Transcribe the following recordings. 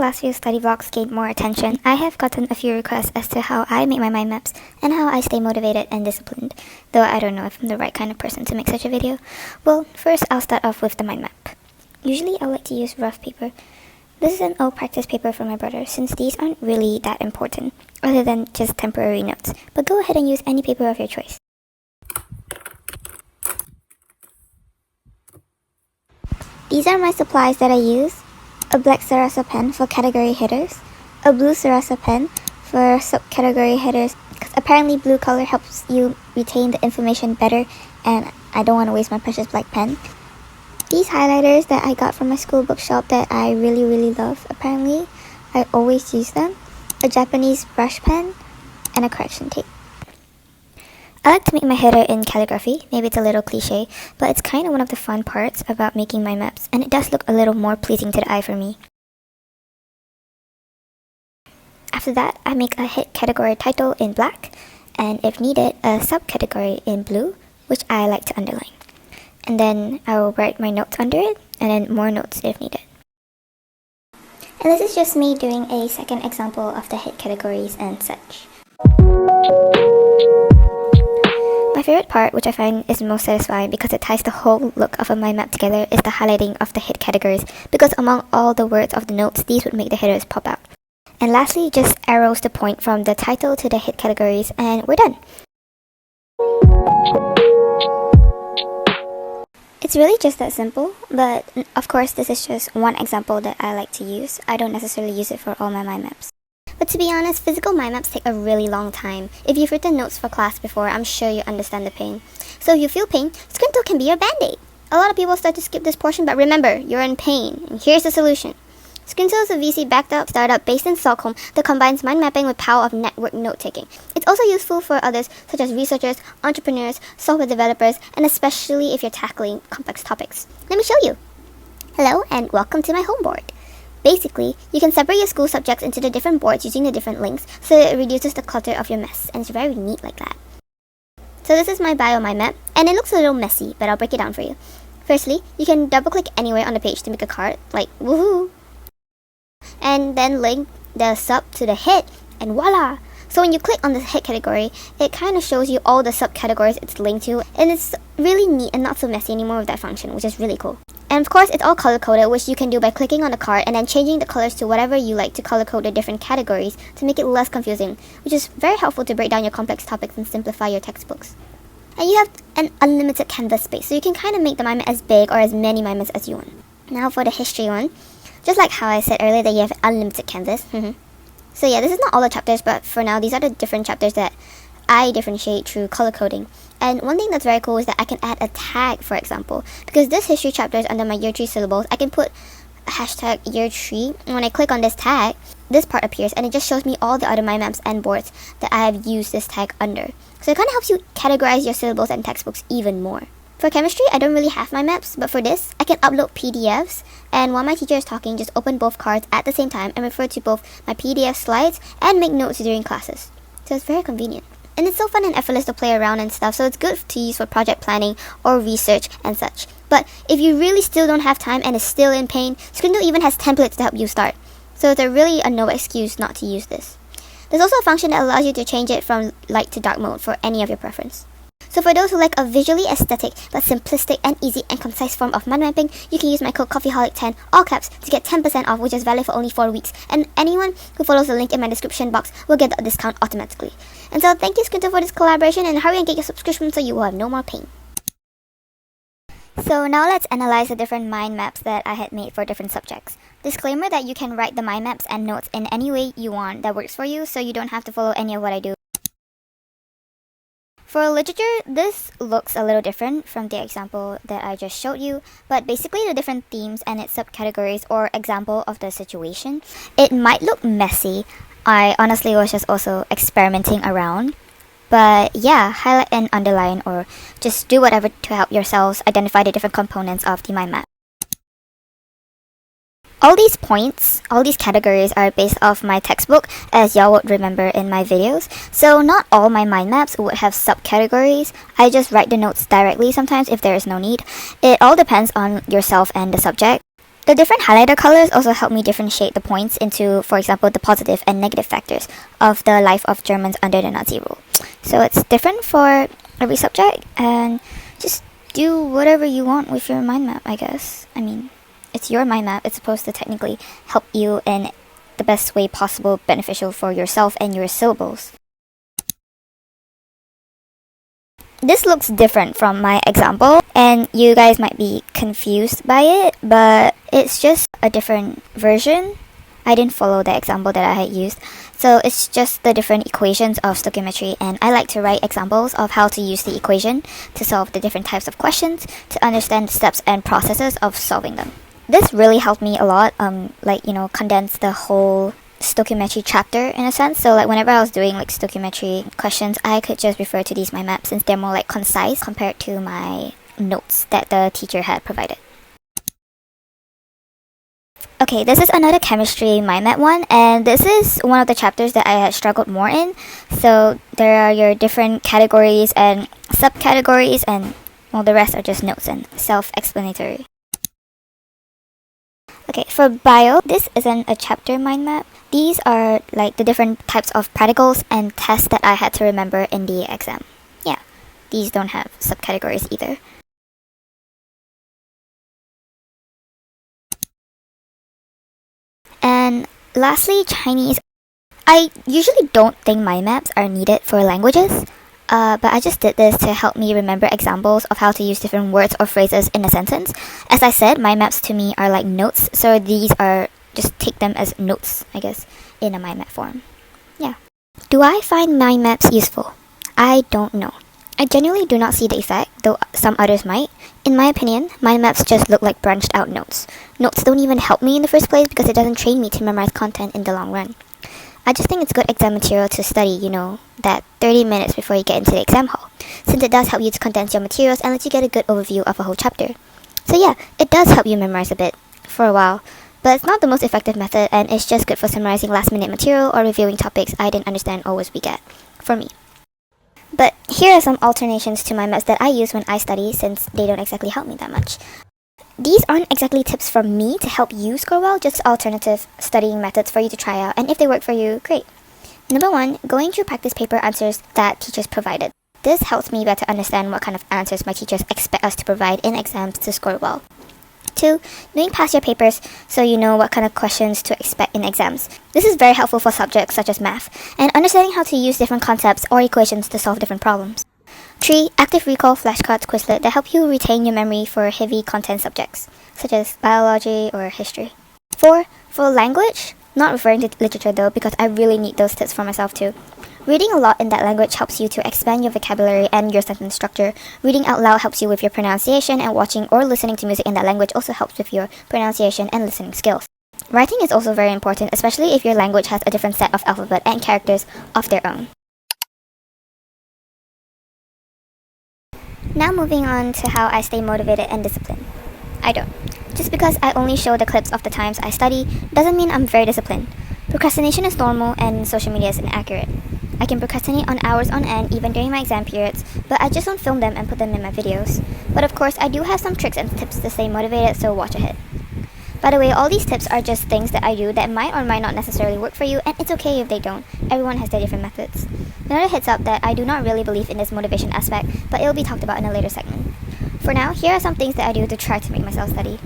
last few study vlogs gained more attention, I have gotten a few requests as to how I make my mind maps and how I stay motivated and disciplined, though I don't know if I'm the right kind of person to make such a video. Well, first I'll start off with the mind map. Usually I like to use rough paper. This is an old practice paper from my brother, since these aren't really that important, other than just temporary notes, but go ahead and use any paper of your choice. These are my supplies that I use. A black Sarasa pen for category headers, a blue Sarasa pen for subcategory headers, because apparently blue color helps you retain the information better, and I don't want to waste my precious black pen. These highlighters that I got from my school bookshop that I really love, apparently I always use them, a Japanese brush pen, and a correction tape. I like to make my header in calligraphy. Maybe it's a little cliche, but it's kind of one of the fun parts about making my maps, and it does look a little more pleasing to the eye for me. After that, I make a hit category title in black, and if needed, a subcategory in blue, which I like to underline. And then I will write my notes under it, and then more notes if needed. And this is just me doing a second example of the hit categories and such. My favorite part, which I find is most satisfying because it ties the whole look of a mind map together, is the highlighting of the hit categories, because among all the words of the notes, these would make the headers pop out. And lastly, just arrows to point from the title to the hit categories, and we're done. It's really just that simple, but of course this is just one example that I like to use. I don't necessarily use it for all my mind maps. But to be honest, physical mind maps take a really long time. If you've written notes for class before, I'm sure you understand the pain. So if you feel pain, scinto can be your band-aid. A lot of people start to skip this portion, but remember, you're in pain, and here's the solution. Scinto is a VC-backed up startup based in Stockholm that combines mind mapping with power of network note-taking. It's also useful for others such as researchers, entrepreneurs, software developers, and especially if you're tackling complex topics. Let me show you. Hello, and welcome to my home board. Basically, you can separate your school subjects into the different boards using the different links, so it reduces the clutter of your mess, and it's very neat like that. So this is my bio mind map, and it looks a little messy, but I'll break it down for you. Firstly, you can double-click anywhere on the page to make a card, like woohoo! And then link the sub to the hit, and voila! So when you click on the hit category, it kind of shows you all the subcategories it's linked to, and it's really neat and not so messy anymore with that function, which is really cool. And of course, it's all color-coded, which you can do by clicking on the card and then changing the colors to whatever you like to color-code the different categories to make it less confusing, which is very helpful to break down your complex topics and simplify your textbooks. And you have an unlimited canvas space, so you can kind of make the mind map as big or as many mind maps as you want. Now for the history one, just like how I said earlier that you have unlimited canvas. So yeah, this is not all the chapters, but for now, these are the different chapters that I differentiate through color coding. And one thing that's very cool is that I can add a tag, for example. Because this history chapter is under my year 3 syllables, I can put a hashtag year 3, and when I click on this tag, this part appears, and it just shows me all the other mind maps and boards that I have used this tag under. So it kind of helps you categorize your syllables and textbooks even more. For chemistry, I don't really have mind maps, but for this, I can upload PDFs, and while my teacher is talking, just open both cards at the same time and refer to both my PDF slides and make notes during classes. So it's very convenient. And it's so fun and effortless to play around and stuff, so it's good to use for project planning or research and such. But if you really still don't have time and is still in pain, scinto even has templates to help you start. So there's really no excuse not to use this. There's also a function that allows you to change it from light to dark mode for any of your preference. So for those who like a visually aesthetic but simplistic and easy and concise form of mind mapping, you can use my code cofiholic10, all caps, to get 10% off, which is valid for only 4 weeks. And anyone who follows the link in my description box will get a discount automatically. And so thank you scinto for this collaboration, and hurry and get your subscription so you will have no more pain. So now let's analyze the different mind maps that I had made for different subjects. Disclaimer that you can write the mind maps and notes in any way you want that works for you, so you don't have to follow any of what I do. For literature, this looks a little different from the example that I just showed you, but basically the different themes and its subcategories or example of the situation. It might look messy. I honestly was just also experimenting around. But yeah, highlight and underline, or just do whatever to help yourselves identify the different components of the mind map. All these points, all these categories are based off my textbook, as y'all would remember in my videos. So not all my mind maps would have subcategories. I just write the notes directly sometimes if there is no need. It all depends on yourself and the subject. The different highlighter colors also help me differentiate the points into, for example, the positive and negative factors of the life of Germans under the Nazi rule. So it's different for every subject, and just do whatever you want with your mind map, I guess. I mean, it's your mind map. It's supposed to technically help you in the best way possible, beneficial for yourself and your syllables. This looks different from my example, and you guys might be confused by it, but it's just a different version. I didn't follow the example that I had used, so it's just the different equations of stoichiometry, and I like to write examples of how to use the equation to solve the different types of questions to understand the steps and processes of solving them. This really helped me a lot, condense the whole stoichiometry chapter in a sense. So whenever I was doing stoichiometry questions, I could just refer to these mind maps since they're more concise compared to my notes that the teacher had provided. Okay, this is another chemistry mind map one, and this is one of the chapters that I had struggled more in. So there are your different categories and subcategories, and the rest are just notes and self-explanatory. Okay, for bio, this isn't a chapter mind map. These are the different types of practicals and tests that I had to remember in the exam. Yeah, these don't have subcategories either. And lastly, Chinese. I usually don't think mind maps are needed for languages, but I just did this to help me remember examples of how to use different words or phrases in a sentence. As I said, mind maps to me are like notes, so these are, just take them as notes, I guess, in a mind map form. Yeah. Do I find mind maps useful? I don't know. I genuinely do not see the effect, though some others might. In my opinion, mind maps just look like branched out notes. Notes don't even help me in the first place because it doesn't train me to memorize content in the long run. I just think it's good exam material to study, that 30 minutes before you get into the exam hall, since it does help you to condense your materials and let you get a good overview of a whole chapter. So yeah, it does help you memorize a bit, for a while, but it's not the most effective method, and it's just good for summarizing last-minute material or reviewing topics I didn't understand or was weak at, for me. But here are some alternations to mind maps that I use when I study, since they don't exactly help me that much. These aren't exactly tips from me to help you score well, just alternative studying methods for you to try out, and if they work for you, great. Number 1, going through practice paper answers that teachers provided. This helps me better understand what kind of answers my teachers expect us to provide in exams to score well. 2, doing past year papers so you know what kind of questions to expect in exams. This is very helpful for subjects such as math, and understanding how to use different concepts or equations to solve different problems. 3, active recall flashcards Quizlet that help you retain your memory for heavy content subjects, such as biology or history. 4, for language, not referring to literature though, because I really need those tips for myself too. Reading a lot in that language helps you to expand your vocabulary and your sentence structure. Reading out loud helps you with your pronunciation, and watching or listening to music in that language also helps with your pronunciation and listening skills. Writing is also very important, especially if your language has a different set of alphabet and characters of their own. Now moving on to how I stay motivated and disciplined. I don't. Just because I only show the clips of the times I study doesn't mean I'm very disciplined. Procrastination is normal and social media is inaccurate. I can procrastinate on hours on end even during my exam periods, but I just don't film them and put them in my videos. But of course, I do have some tricks and tips to stay motivated, so watch ahead. By the way, all these tips are just things that I do that might or might not necessarily work for you, and it's okay if they don't. Everyone has their different methods. Another heads up that I do not really believe in this motivation aspect, but it'll be talked about in a later segment. For now, here are some things that I do to try to make myself study.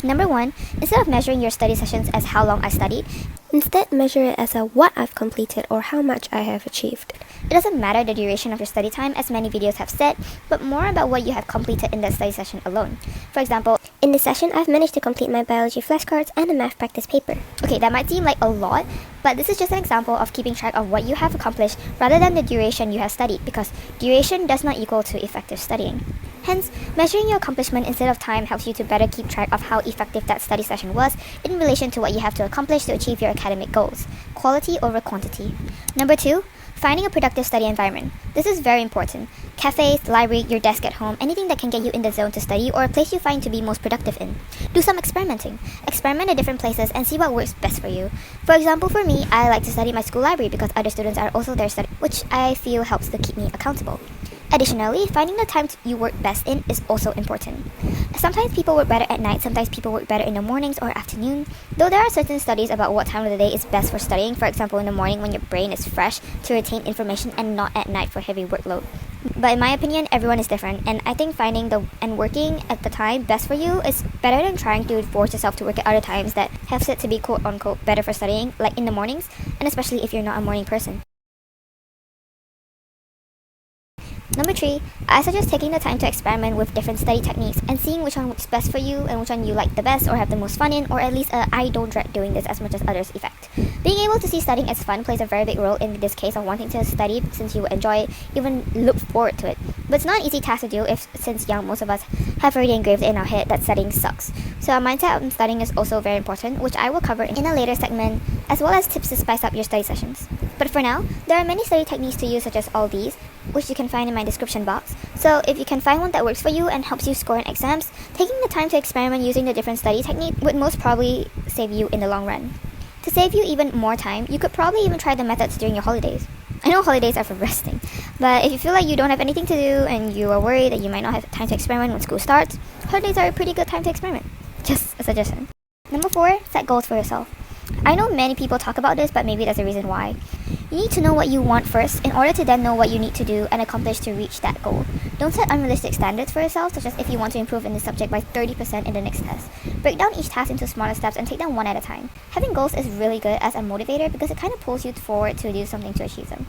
Number 1, instead of measuring your study sessions as how long I studied, instead measure it as what I've completed or how much I have achieved. It doesn't matter the duration of your study time, as many videos have said, but more about what you have completed in that study session alone. For example, in this session, I've managed to complete my biology flashcards and a math practice paper. Okay, that might seem like a lot, but this is just an example of keeping track of what you have accomplished rather than the duration you have studied, because duration does not equal to effective studying. Hence, measuring your accomplishment instead of time helps you to better keep track of how effective that study session was in relation to what you have to accomplish to achieve your academic goals. Quality over quantity. Number 2, finding a productive study environment. This is very important. Cafes, library, your desk at home, anything that can get you in the zone to study or a place you find to be most productive in. Do some experimenting. Experiment at different places and see what works best for you. For example, for me, I like to study my school library because other students are also there studying, which I feel helps to keep me accountable. Additionally, finding the time you work best in is also important. Sometimes people work better at night, sometimes people work better in the mornings or afternoon, though there are certain studies about what time of the day is best for studying, for example in the morning when your brain is fresh to retain information and not at night for heavy workload. But in my opinion, everyone is different, and I think finding and working at the time best for you is better than trying to force yourself to work at other times that have said to be quote-unquote better for studying, like in the mornings, and especially if you're not a morning person. Number 3, I suggest taking the time to experiment with different study techniques and seeing which one works best for you and which one you like the best or have the most fun in, or at least I don't dread doing this as much as others effect. Being able to see studying as fun plays a very big role in this case of wanting to study since you enjoy it, even look forward to it. But it's not an easy task to do if, since young, most of us have already engraved in our head that studying sucks. So a mindset of studying is also very important, which I will cover in a later segment, as well as tips to spice up your study sessions. But for now, there are many study techniques to use such as all these, which you can find in my description box. So if you can find one that works for you and helps you score in exams, taking the time to experiment using the different study technique would most probably save you in the long run. To save you even more time, you could probably even try the methods during your holidays. I know holidays are for resting, but if you feel like you don't have anything to do and you are worried that you might not have time to experiment when school starts, holidays are a pretty good time to experiment. Just a suggestion. Number 4, set goals for yourself. I know many people talk about this, but maybe there's a reason why. You need to know what you want first in order to then know what you need to do and accomplish to reach that goal. Don't set unrealistic standards for yourself, such as if you want to improve in this subject by 30% in the next test. Break down each task into smaller steps and take them one at a time. Having goals is really good as a motivator because it kind of pulls you forward to do something to achieve them.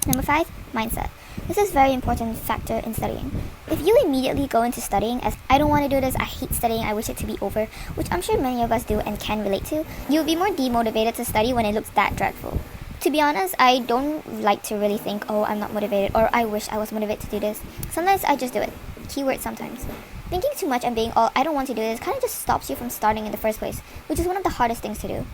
Number 5, mindset. This is a very important factor in studying. If you immediately go into studying as, I don't want to do this, I hate studying, I wish it to be over, which I'm sure many of us do and can relate to, you'll be more demotivated to study when it looks that dreadful. To be honest, I don't like to really think, oh, I'm not motivated, or I wish I was motivated to do this. Sometimes I just do it. Keyword sometimes. Thinking too much and being all, I don't want to do this, kind of just stops you from starting in the first place, which is one of the hardest things to do.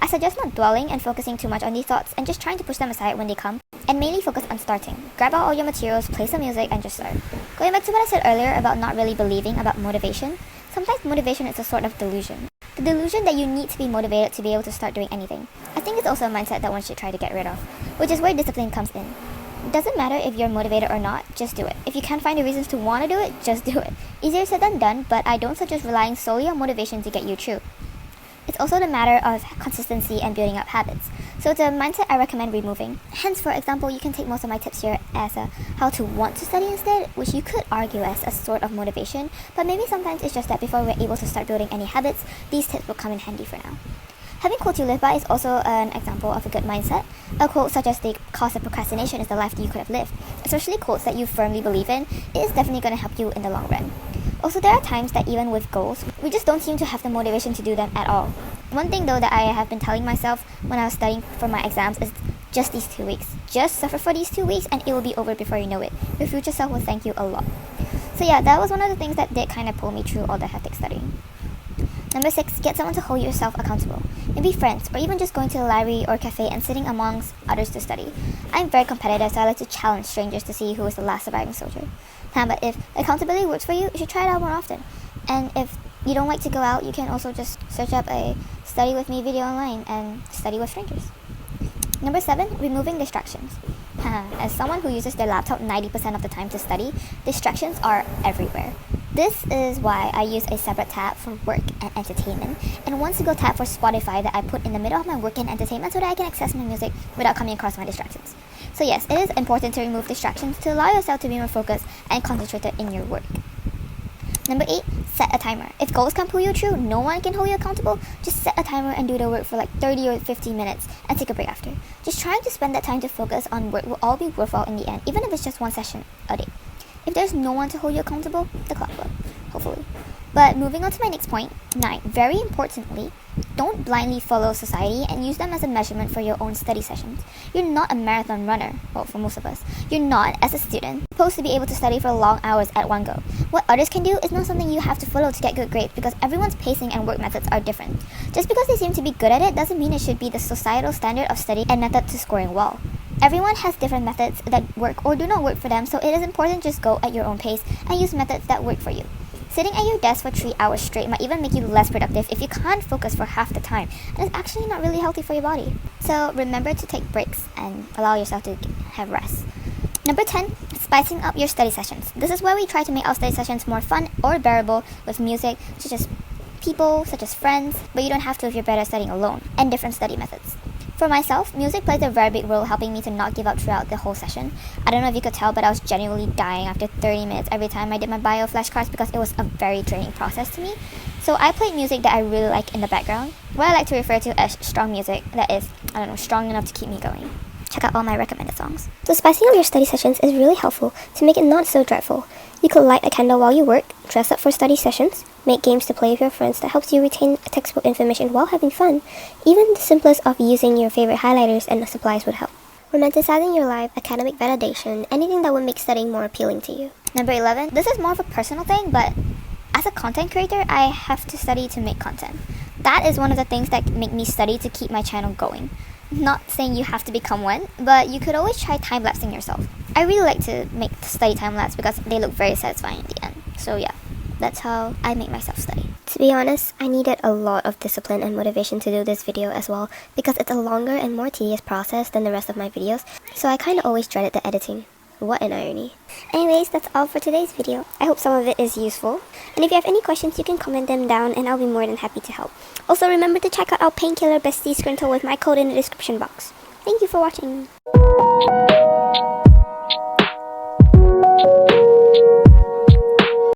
I suggest not dwelling and focusing too much on these thoughts and just trying to push them aside when they come, and mainly focus on starting. Grab out all your materials, play some music, and just start. Going back to what I said earlier about not really believing about motivation, sometimes motivation is a sort of delusion. The delusion that you need to be motivated to be able to start doing anything. I think it's also a mindset that one should try to get rid of, which is where discipline comes in. It doesn't matter if you're motivated or not, just do it. If you can't find the reasons to want to do it, just do it. Easier said than done, but I don't suggest relying solely on motivation to get you through. It's also the matter of consistency and building up habits. So it's a mindset I recommend removing. Hence, for example, you can take most of my tips here as how to want to study instead, which you could argue as a sort of motivation, but maybe sometimes it's just that before we're able to start building any habits, these tips will come in handy for now. Having quotes you live by is also an example of a good mindset. A quote such as the cost of procrastination is the life that you could have lived, especially quotes that you firmly believe in, it is definitely going to help you in the long run. Also, there are times that even with goals, we just don't seem to have the motivation to do them at all. One thing though that I have been telling myself when I was studying for my exams is just these 2 weeks. Just suffer for these 2 weeks and it will be over before you know it. Your future self will thank you a lot. So yeah, that was one of the things that did kind of pull me through all the hectic studying. Number 6, get someone to hold yourself accountable. Maybe friends, or even just going to the library or cafe and sitting amongst others to study. I'm very competitive, so I like to challenge strangers to see who is the last surviving soldier. But if accountability works for you, you should try it out more often. And if you don't like to go out, you can also just search up a study with me video online and study with strangers. Number 7, removing distractions. As someone who uses their laptop 90% of the time to study, distractions are everywhere. This is why I use a separate tab for work and entertainment, and one single tab for Spotify that I put in the middle of my work and entertainment so that I can access my music without coming across my distractions. So yes, it is important to remove distractions to allow yourself to be more focused and concentrated in your work. Number 8, set a timer. If goals can pull you through, no one can hold you accountable, just set a timer and do the work for like 30 or 50 minutes and take a break after. Just trying to spend that time to focus on work will all be worthwhile in the end, even if it's just one session a day. If there's no one to hold you accountable, the clock will, hopefully. But moving on to my next point, 9, very importantly, don't blindly follow society and use them as a measurement for your own study sessions. You're not a marathon runner, well, for most of us. You're not, as a student, supposed to be able to study for long hours at one go. What others can do is not something you have to follow to get good grades because everyone's pacing and work methods are different. Just because they seem to be good at it doesn't mean it should be the societal standard of study and method to scoring well. Everyone has different methods that work or do not work for them, so it is important to just go at your own pace and use methods that work for you. Sitting at your desk for 3 hours straight might even make you less productive if you can't focus for half the time, and it's actually not really healthy for your body. So remember to take breaks and allow yourself to have rest. Number 10, spicing up your study sessions. This is where we try to make our study sessions more fun or bearable with music, such as people, such as friends, but you don't have to if you're better at studying alone, and different study methods. For myself, music plays a very big role helping me to not give up throughout the whole session. I don't know if you could tell, but I was genuinely dying after 30 minutes every time I did my bio flashcards because it was a very draining process to me. So I played music that I really like in the background, what I like to refer to as strong music that is, strong enough to keep me going. Check out all my recommended songs. So spicing up your study sessions is really helpful to make it not so dreadful. You could light a candle while you work, dress up for study sessions, make games to play with your friends that helps you retain textbook information while having fun. Even the simplest of using your favorite highlighters and supplies would help. Romanticizing your life, academic validation, anything that would make studying more appealing to you. Number 11, this is more of a personal thing, but as a content creator, I have to study to make content. That is one of the things that make me study to keep my channel going. Not saying you have to become one, but you could always try time-lapsing yourself. I really like to make study time-lapse because they look very satisfying in the end. So yeah, that's how I make myself study. To be honest, I needed a lot of discipline and motivation to do this video as well because it's a longer and more tedious process than the rest of my videos, so I kinda always dreaded the editing. What an irony. Anyways, that's all for today's video. I hope some of it is useful. And if you have any questions, you can comment them down and I'll be more than happy to help. Also, remember to check out our Painkiller Bestie Scinto with my code in the description box. Thank you for watching.